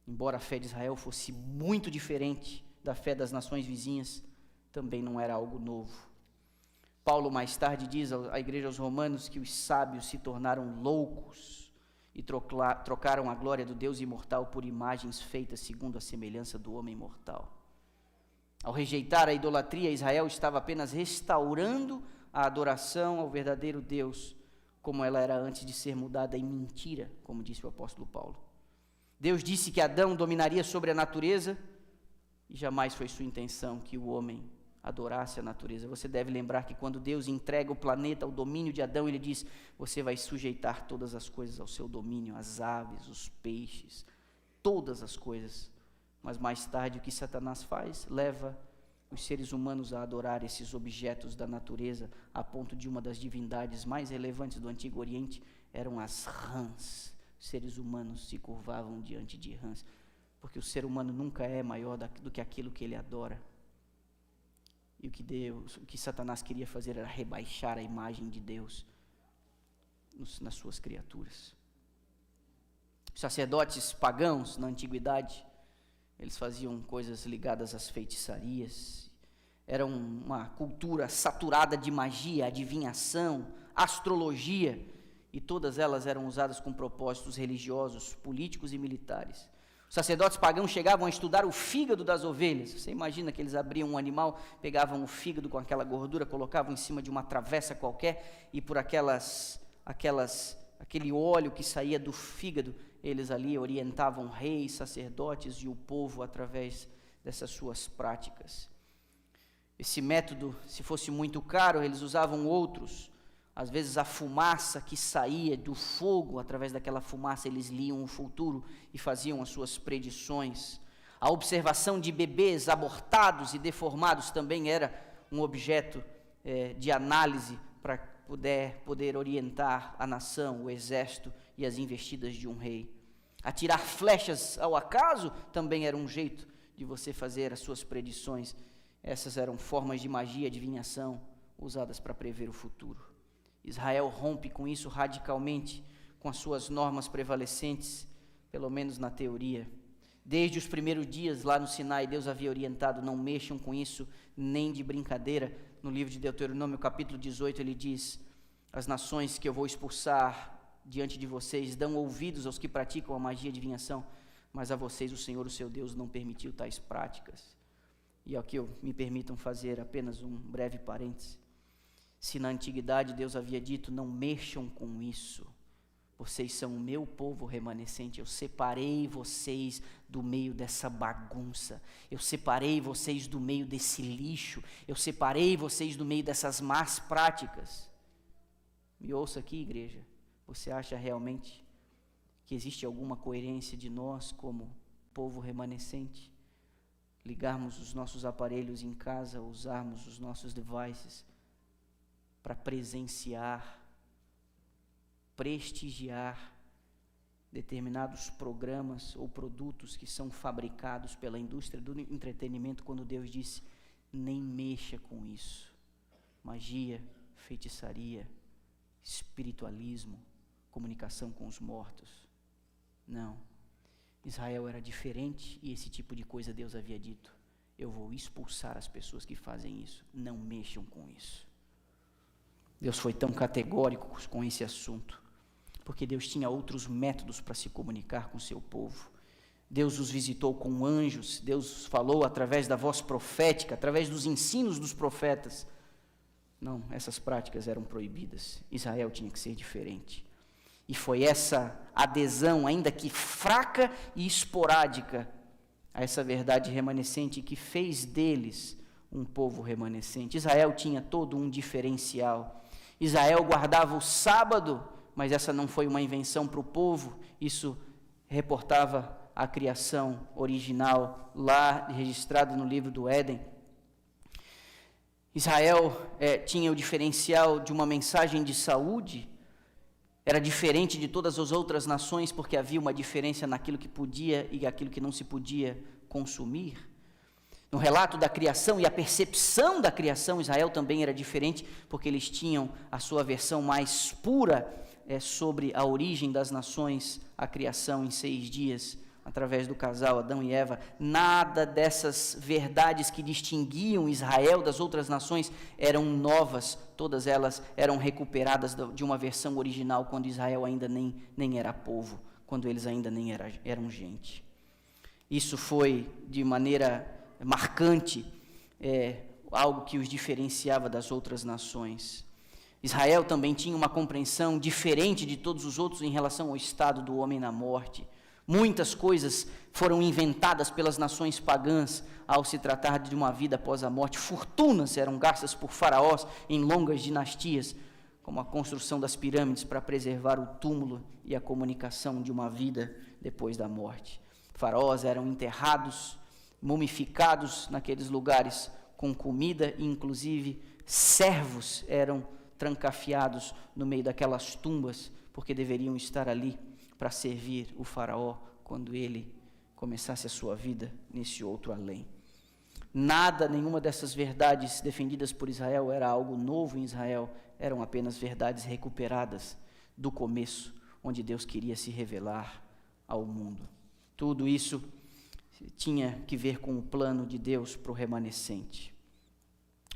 Embora a fé de Israel fosse muito diferente da fé das nações vizinhas, também não era algo novo. Paulo mais tarde diz à igreja aos Romanos que os sábios se tornaram loucos e trocaram a glória do Deus imortal por imagens feitas segundo a semelhança do homem mortal. Ao rejeitar a idolatria, Israel estava apenas restaurando a adoração ao verdadeiro Deus, como ela era antes de ser mudada em mentira, como disse o apóstolo Paulo. Deus disse que Adão dominaria sobre a natureza, e jamais foi sua intenção que o homem adorasse a natureza. Você deve lembrar que quando Deus entrega o planeta ao domínio de Adão, ele diz: você vai sujeitar todas as coisas ao seu domínio, as aves, os peixes, todas as coisas. Mas mais tarde o que Satanás faz? Leva os seres humanos a adorar esses objetos da natureza, a ponto de uma das divindades mais relevantes do Antigo Oriente eram as rãs. Os seres humanos se curvavam diante de rãs, porque o ser humano nunca é maior do que aquilo que ele adora. E o que Satanás queria fazer era rebaixar a imagem de Deus nas suas criaturas. Os sacerdotes pagãos na antiguidade, eles faziam coisas ligadas às feitiçarias. Era uma cultura saturada de magia, adivinhação, astrologia, e todas elas eram usadas com propósitos religiosos, políticos e militares. Os sacerdotes pagãos chegavam a estudar o fígado das ovelhas. Você imagina que eles abriam um animal, pegavam o fígado com aquela gordura, colocavam em cima de uma travessa qualquer, e por aquele óleo que saía do fígado, eles ali orientavam reis, sacerdotes e o povo através dessas suas práticas. Esse método, se fosse muito caro, eles usavam outros. Às vezes a fumaça que saía do fogo, através daquela fumaça eles liam o futuro e faziam as suas predições. A observação de bebês abortados e deformados também era um objeto de análise para poder orientar a nação, o exército e as investidas de um rei. Atirar flechas ao acaso também era um jeito de você fazer as suas predições. Essas eram formas de magia, adivinhação, usadas para prever o futuro. Israel rompe com isso radicalmente, com as suas normas prevalecentes, pelo menos na teoria. Desde os primeiros dias lá no Sinai, Deus havia orientado: não mexam com isso nem de brincadeira. No livro de Deuteronômio, capítulo 18, ele diz: as nações que eu vou expulsar diante de vocês dão ouvidos aos que praticam a magia e adivinhação, mas a vocês o Senhor, o seu Deus, não permitiu tais práticas. E aqui me permitam fazer apenas um breve parêntese. Se na antiguidade Deus havia dito: não mexam com isso, vocês são o meu povo remanescente, eu separei vocês do meio dessa bagunça, eu separei vocês do meio desse lixo, eu separei vocês do meio dessas más práticas. Me ouça aqui, igreja, você acha realmente que existe alguma coerência de nós como povo remanescente ligarmos os nossos aparelhos em casa, usarmos os nossos devices para presenciar, prestigiar determinados programas ou produtos que são fabricados pela indústria do entretenimento, quando Deus disse: nem mexa com isso? Magia, feitiçaria, espiritualismo, comunicação com os mortos. Não. Israel era diferente e esse tipo de coisa Deus havia dito: eu vou expulsar as pessoas que fazem isso, não mexam com isso. Deus foi tão categórico com esse assunto, porque Deus tinha outros métodos para se comunicar com o seu povo. Deus os visitou com anjos, Deus falou através da voz profética, através dos ensinos dos profetas. Não, essas práticas eram proibidas. Israel tinha que ser diferente. E foi essa adesão, ainda que fraca e esporádica, a essa verdade remanescente que fez deles um povo remanescente. Israel tinha todo um diferencial. Israel guardava o sábado, mas essa não foi uma invenção para o povo, isso reportava a criação original, lá registrado no livro do Éden. Israel tinha o diferencial de uma mensagem de saúde, era diferente de todas as outras nações, porque havia uma diferença naquilo que podia e aquilo que não se podia consumir. No relato da criação e a percepção da criação, Israel também era diferente, porque eles tinham a sua versão mais pura sobre a origem das nações, a criação em 6 dias, através do casal Adão e Eva, nada dessas verdades que distinguiam Israel das outras nações eram novas, todas elas eram recuperadas de uma versão original, quando Israel ainda nem era povo, quando eles ainda nem eram gente. Isso foi, de maneira marcante, algo que os diferenciava das outras nações. Israel também tinha uma compreensão diferente de todos os outros em relação ao estado do homem na morte. Muitas coisas foram inventadas pelas nações pagãs ao se tratar de uma vida após a morte. Fortunas eram gastas por faraós em longas dinastias, como a construção das pirâmides para preservar o túmulo e a comunicação de uma vida depois da morte. Faraós eram enterrados, mumificados naqueles lugares com comida, e inclusive servos eram trancafiados no meio daquelas tumbas, porque deveriam estar ali para servir o faraó quando ele começasse a sua vida nesse outro além. Nenhuma dessas verdades defendidas por Israel era algo novo em Israel, eram apenas verdades recuperadas do começo, onde Deus queria se revelar ao mundo. Tudo isso tinha que ver com o plano de Deus para o remanescente.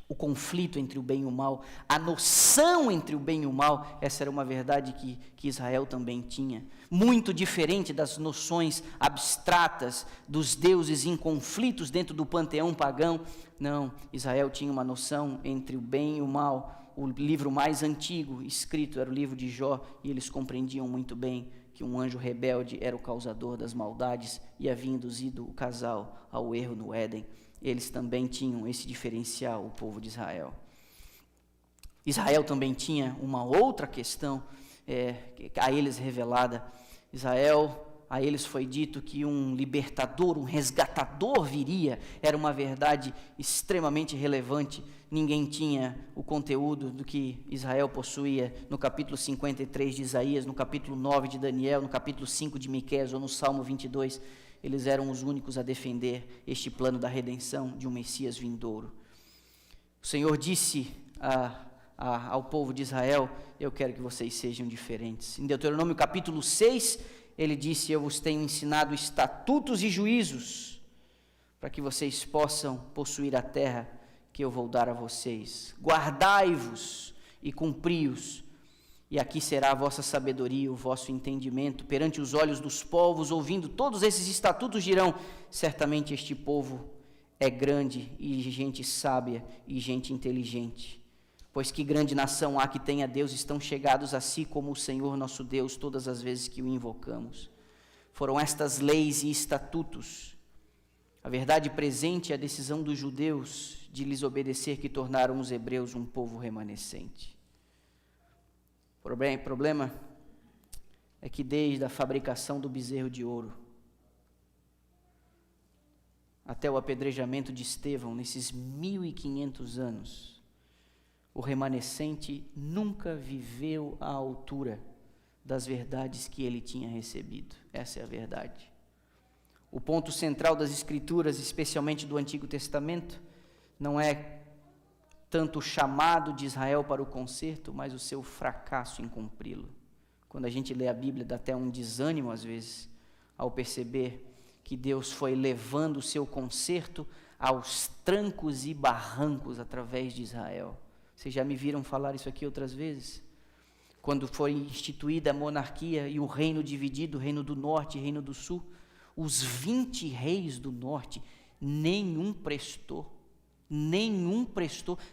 O conflito entre o bem e o mal, a noção entre o bem e o mal, essa era uma verdade que Israel também tinha. Muito diferente das noções abstratas dos deuses em conflitos dentro do panteão pagão. Não, Israel tinha uma noção entre o bem e o mal. O livro mais antigo escrito era o livro de Jó, e eles compreendiam muito bem que um anjo rebelde era o causador das maldades e havia induzido o casal ao erro no Éden. Eles também tinham esse diferencial, o povo de Israel. Israel também tinha uma outra questão a eles revelada. A eles foi dito que um libertador, um resgatador viria. Era uma verdade extremamente relevante. Ninguém tinha o conteúdo do que Israel possuía no capítulo 53 de Isaías, no capítulo 9 de Daniel, no capítulo 5 de Miqueias ou no Salmo 22. Eles eram os únicos a defender este plano da redenção de um Messias vindouro. O Senhor disse ao povo de Israel: eu quero que vocês sejam diferentes. Em Deuteronômio capítulo 6, ele disse: eu vos tenho ensinado estatutos e juízos, para que vocês possam possuir a terra que eu vou dar a vocês. Guardai-vos e cumpri-os, e aqui será a vossa sabedoria, o vosso entendimento. Perante os olhos dos povos, ouvindo todos esses estatutos, dirão: certamente este povo é grande, e gente sábia, e gente inteligente. Pois que grande nação há que tenha Deus, estão chegados a si como o Senhor nosso Deus, todas as vezes que o invocamos. Foram estas leis e estatutos, a verdade presente e a decisão dos judeus de lhes obedecer, que tornaram os hebreus um povo remanescente. O problema é que desde a fabricação do bezerro de ouro até o apedrejamento de Estevão, nesses 1500 anos, o remanescente nunca viveu à altura das verdades que ele tinha recebido. Essa é a verdade. O ponto central das Escrituras, especialmente do Antigo Testamento, não é tanto o chamado de Israel para o conserto, mas o seu fracasso em cumpri-lo. Quando a gente lê a Bíblia, dá até um desânimo às vezes, ao perceber que Deus foi levando o seu conserto aos trancos e barrancos através de Israel. Vocês já me viram falar isso aqui outras vezes? Quando foi instituída a monarquia e o reino dividido, o reino do norte e o reino do sul, os 20 reis do norte, nenhum prestou,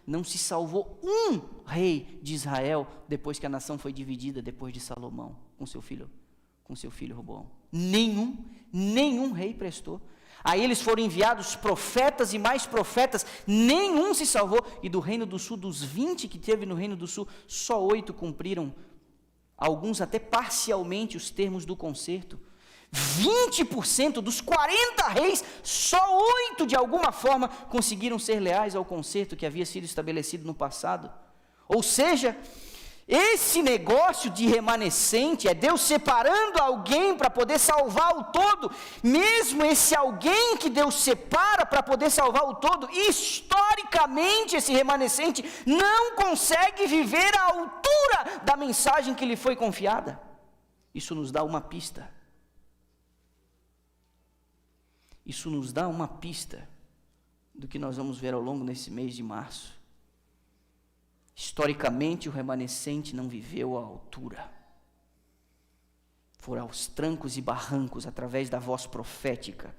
não se salvou um rei de Israel depois que a nação foi dividida, depois de Salomão, com seu filho Roboão. Nenhum rei prestou. Aí eles foram enviados profetas e mais profetas, nenhum se salvou. E do reino do sul, dos 20 que teve no reino do sul, só 8 cumpriram, alguns até parcialmente, os termos do concerto. 20% dos 40 reis, só 8 de alguma forma conseguiram ser leais ao concerto que havia sido estabelecido no passado. Ou seja, esse negócio de remanescente é Deus separando alguém para poder salvar o todo. Mesmo esse alguém que Deus separa para poder salvar o todo, historicamente esse remanescente não consegue viver à altura da mensagem que lhe foi confiada. Isso nos dá uma pista. Isso nos dá uma pista do que nós vamos ver ao longo desse mês de março. Historicamente, o remanescente não viveu à altura. Foram aos trancos e barrancos, através da voz profética.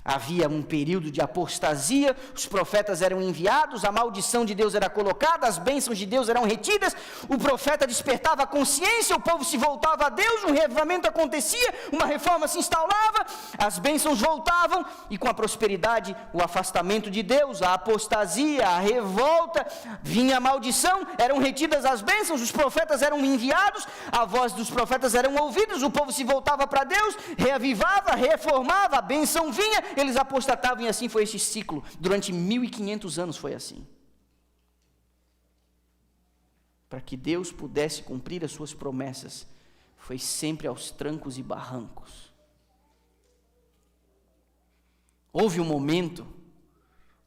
Havia um período de apostasia, os profetas eram enviados, a maldição de Deus era colocada, as bênçãos de Deus eram retidas, o profeta despertava a consciência, o povo se voltava a Deus, um revivamento acontecia, uma reforma se instaurava, as bênçãos voltavam, e com a prosperidade, o afastamento de Deus, a apostasia, a revolta, vinha a maldição, eram retidas as bênçãos, os profetas eram enviados, a voz dos profetas eram ouvidas, o povo se voltava para Deus, reavivava, reformava, a bênção vinha, eles apostatavam, e assim foi esse ciclo. Durante 1500 anos foi assim. Para que Deus pudesse cumprir as suas promessas, foi sempre aos trancos e barrancos. Houve um momento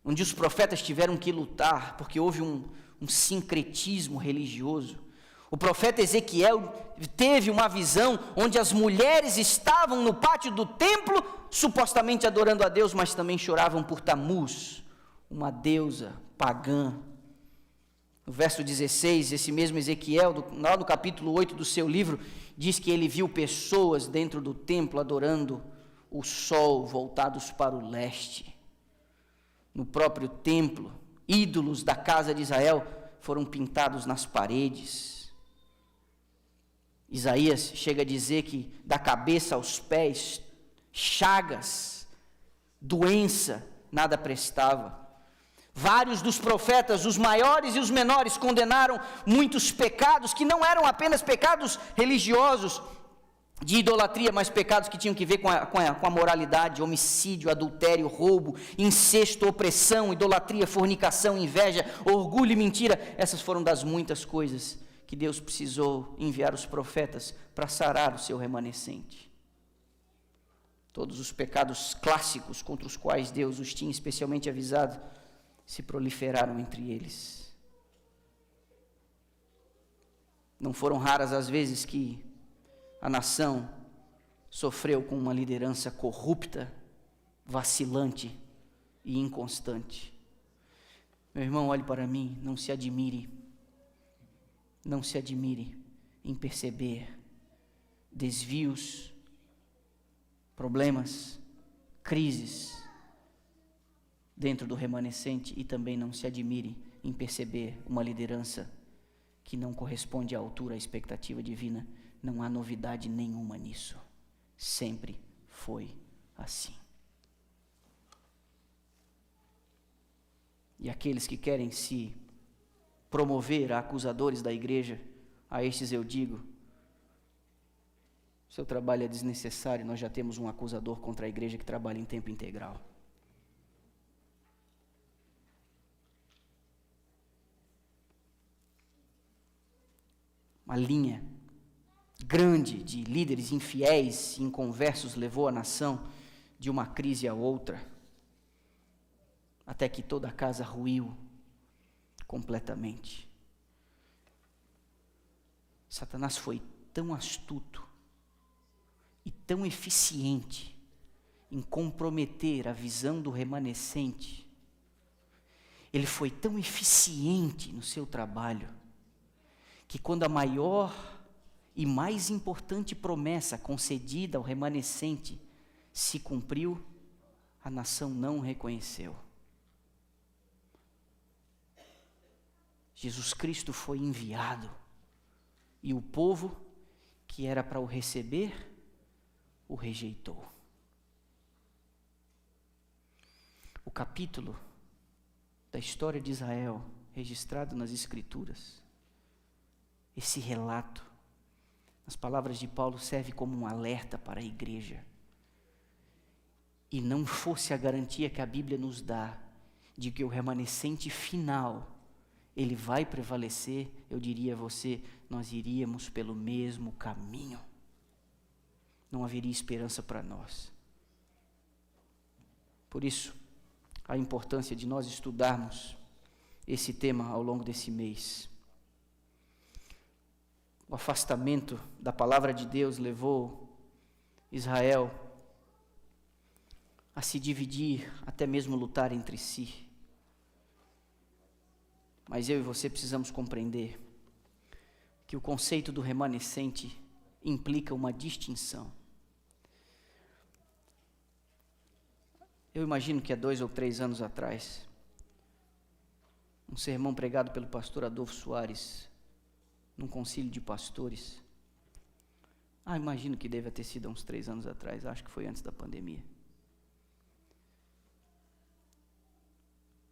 onde os profetas tiveram que lutar, porque houve um sincretismo religioso. O profeta Ezequiel teve uma visão onde as mulheres estavam no pátio do templo, supostamente adorando a Deus, mas também choravam por Tamuz, uma deusa pagã. No verso 16, esse mesmo Ezequiel, lá no capítulo 8 do seu livro, diz que ele viu pessoas dentro do templo adorando o sol voltados para o leste. No próprio templo, ídolos da casa de Israel foram pintados nas paredes. Isaías chega a dizer que da cabeça aos pés, chagas, doença, nada prestava. Vários dos profetas, os maiores e os menores, condenaram muitos pecados, que não eram apenas pecados religiosos, de idolatria, mas pecados que tinham que ver com a moralidade, homicídio, adultério, roubo, incesto, opressão, idolatria, fornicação, inveja, orgulho e mentira. Essas foram das muitas coisas que Deus precisou enviar os profetas para sarar o seu remanescente. Todos os pecados clássicos contra os quais Deus os tinha especialmente avisado, se proliferaram entre eles. Não foram raras as vezes que a nação sofreu com uma liderança corrupta, vacilante e inconstante. Meu irmão, olhe para mim, não se admire em perceber desvios, problemas, crises dentro do remanescente, e também não se admire em perceber uma liderança que não corresponde à altura à expectativa divina. Não há novidade nenhuma nisso. Sempre foi assim. E aqueles que querem se promover a acusadores da igreja, a estes eu digo: seu trabalho é desnecessário, nós já temos um acusador contra a igreja que trabalha em tempo integral. Uma linha grande de líderes infiéis e inconversos levou a nação de uma crise a outra, até que toda a casa ruiu completamente. Satanás foi tão astuto e tão eficiente em comprometer a visão do remanescente. Ele foi tão eficiente no seu trabalho, que quando a maior e mais importante promessa concedida ao remanescente se cumpriu, a nação não o reconheceu. Jesus Cristo foi enviado, e o povo que era para o receber, o rejeitou. O capítulo da história de Israel, registrado nas Escrituras, esse relato, as palavras de Paulo, serve como um alerta para a igreja. E não fosse a garantia que a Bíblia nos dá, de que o remanescente final, ele vai prevalecer, eu diria a você, nós iríamos pelo mesmo caminho. Não haveria esperança para nós. Por isso, a importância de nós estudarmos esse tema ao longo desse mês. O afastamento da palavra de Deus levou Israel a se dividir, até mesmo lutar entre si. Mas eu e você precisamos compreender que o conceito do remanescente implica uma distinção. Eu imagino que há 2 ou 3 anos atrás, um sermão pregado pelo pastor Adolfo Soares, num concílio de pastores, imagino que deve ter sido há uns 3 anos atrás, acho que foi antes da pandemia.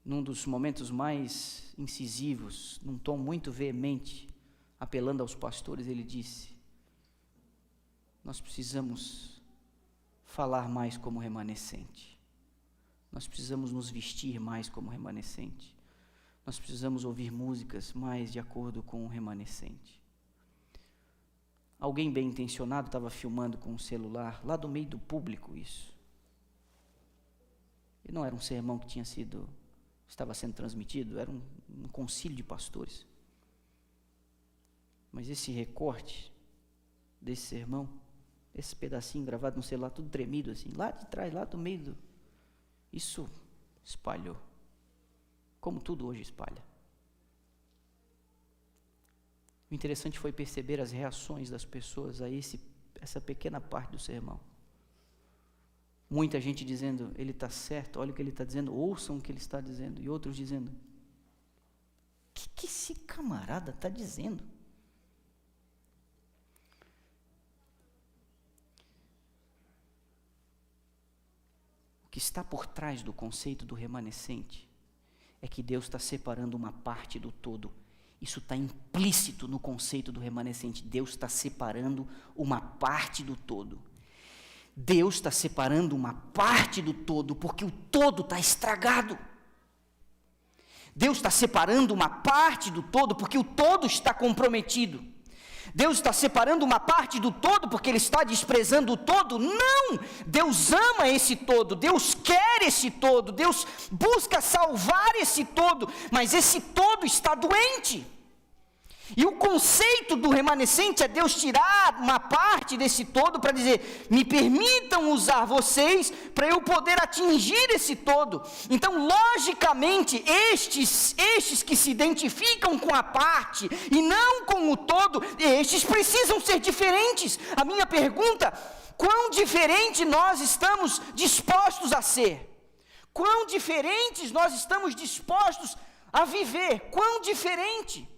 Num dos momentos mais incisivos, num tom muito veemente, apelando aos pastores, ele disse: nós precisamos falar mais como remanescente, nós precisamos nos vestir mais como remanescente, nós precisamos ouvir músicas mais de acordo com o remanescente. Alguém bem intencionado estava filmando com um celular, lá do meio do público isso. E não era um sermão que estava sendo transmitido, era um concílio de pastores. Mas esse recorte desse sermão, esse pedacinho gravado no celular, tudo tremido assim, lá de trás, lá do meio isso espalhou, como tudo hoje espalha. O interessante foi perceber as reações das pessoas a essa pequena parte do sermão. Muita gente dizendo: ele está certo, olha o que ele está dizendo, ouçam o que ele está dizendo. E outros dizendo: o que esse camarada está dizendo? O que está por trás do conceito do remanescente é que Deus está separando uma parte do todo. Isso está implícito no conceito do remanescente. Deus está separando uma parte do todo. Deus está separando uma parte do todo, porque o todo está estragado. Deus está separando uma parte do todo, porque o todo está comprometido. Deus está separando uma parte do todo, porque Ele está desprezando o todo? Não! Deus ama esse todo, Deus quer esse todo, Deus busca salvar esse todo, mas esse todo está doente. E o conceito do remanescente é Deus tirar uma parte desse todo para dizer: me permitam usar vocês para eu poder atingir esse todo. Então, logicamente, estes que se identificam com a parte e não com o todo, estes precisam ser diferentes. A minha pergunta: quão diferente nós estamos dispostos a ser? Quão diferentes nós estamos dispostos a viver? Quão diferente?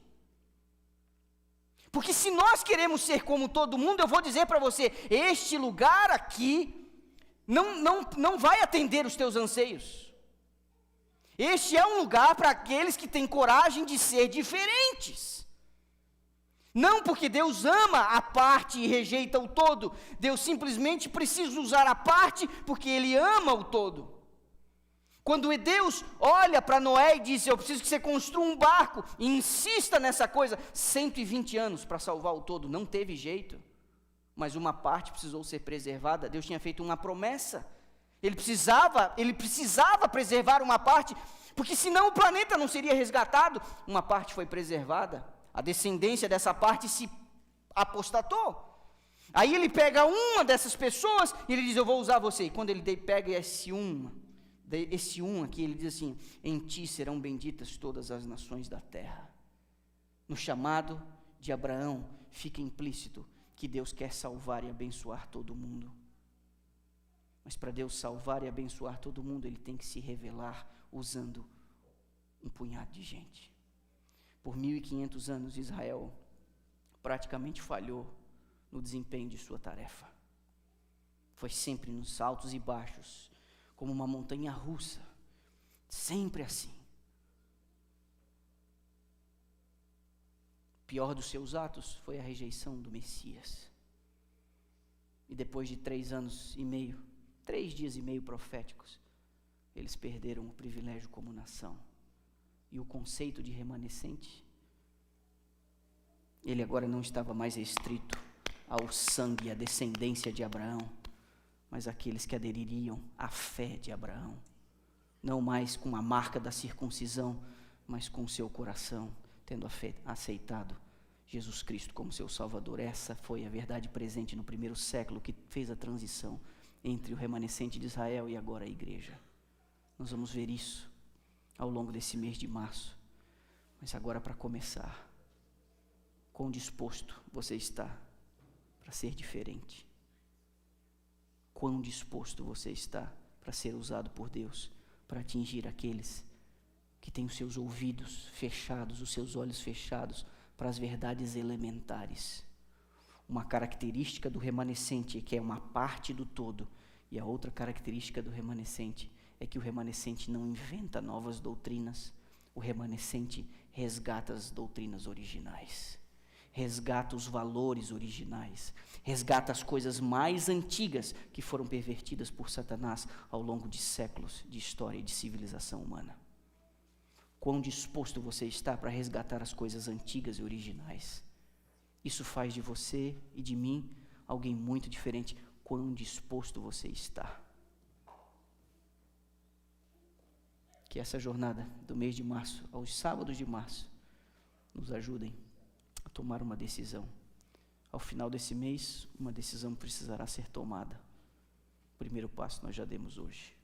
Porque se nós queremos ser como todo mundo, eu vou dizer para você: este lugar aqui não vai atender os teus anseios. Este é um lugar para aqueles que têm coragem de ser diferentes. Não porque Deus ama a parte e rejeita o todo. Deus simplesmente precisa usar a parte porque Ele ama o todo. Quando Deus olha para Noé e diz: eu preciso que você construa um barco, e insista nessa coisa, 120 anos para salvar o todo, não teve jeito, mas uma parte precisou ser preservada. Deus tinha feito uma promessa, ele precisava preservar uma parte, porque senão o planeta não seria resgatado. Uma parte foi preservada, a descendência dessa parte se apostatou. Aí ele pega uma dessas pessoas e ele diz: eu vou usar você. E quando ele pega esse um aqui, ele diz assim: em ti serão benditas todas as nações da terra. No chamado de Abraão fica implícito que Deus quer salvar e abençoar todo mundo. Mas para Deus salvar e abençoar todo mundo, Ele tem que se revelar usando um punhado de gente. Por 1500 anos, Israel praticamente falhou no desempenho de sua tarefa. Foi sempre nos altos e baixos, como uma montanha russa, sempre assim. O pior dos seus atos foi a rejeição do Messias. E depois de 3 dias e meio proféticos, eles perderam o privilégio como nação. E o conceito de remanescente, ele agora não estava mais restrito ao sangue, à descendência de Abraão, mas aqueles que adeririam à fé de Abraão, não mais com a marca da circuncisão, mas com o seu coração, tendo aceitado Jesus Cristo como seu Salvador. Essa foi a verdade presente no primeiro século que fez a transição entre o remanescente de Israel e agora a igreja. Nós vamos ver isso ao longo desse mês de março. Mas agora, para começar, quão disposto você está para ser diferente? Quão disposto você está para ser usado por Deus, para atingir aqueles que têm os seus ouvidos fechados, os seus olhos fechados para as verdades elementares? Uma característica do remanescente é que é uma parte do todo, e a outra característica do remanescente é que o remanescente não inventa novas doutrinas, o remanescente resgata as doutrinas originais, resgata os valores originais, resgata as coisas mais antigas que foram pervertidas por Satanás ao longo de séculos de história e de civilização humana. Quão disposto você está para resgatar as coisas antigas e originais? Isso faz de você e de mim alguém muito diferente. Quão disposto você está? Que essa jornada do mês de março, aos sábados de março, nos ajudem a tomar uma decisão. Ao final desse mês, uma decisão precisará ser tomada. O primeiro passo nós já demos hoje.